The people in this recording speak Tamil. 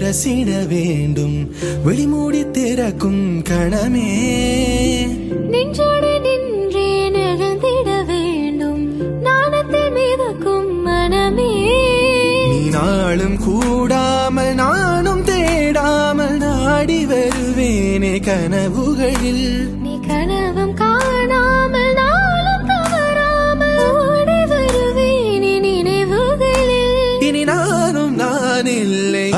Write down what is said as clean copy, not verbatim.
உரசிட வேண்டும் வெளிமூடி திறக்கும் கணமே நெஞ்சோடு நின்றே நகர்ந்திட வேண்டும் நாணத்தில் மிதக்கும் மனமே நீ நாளும் கூடாமல் நானும் தேடாமல் நாடி வருவேனே கனவுகளில் நீ கனவும் காணாமல் நாளும் தவறாமல் ஓடி வருவேனே நினைவுகளில் இனி நானும் நான் இல்லை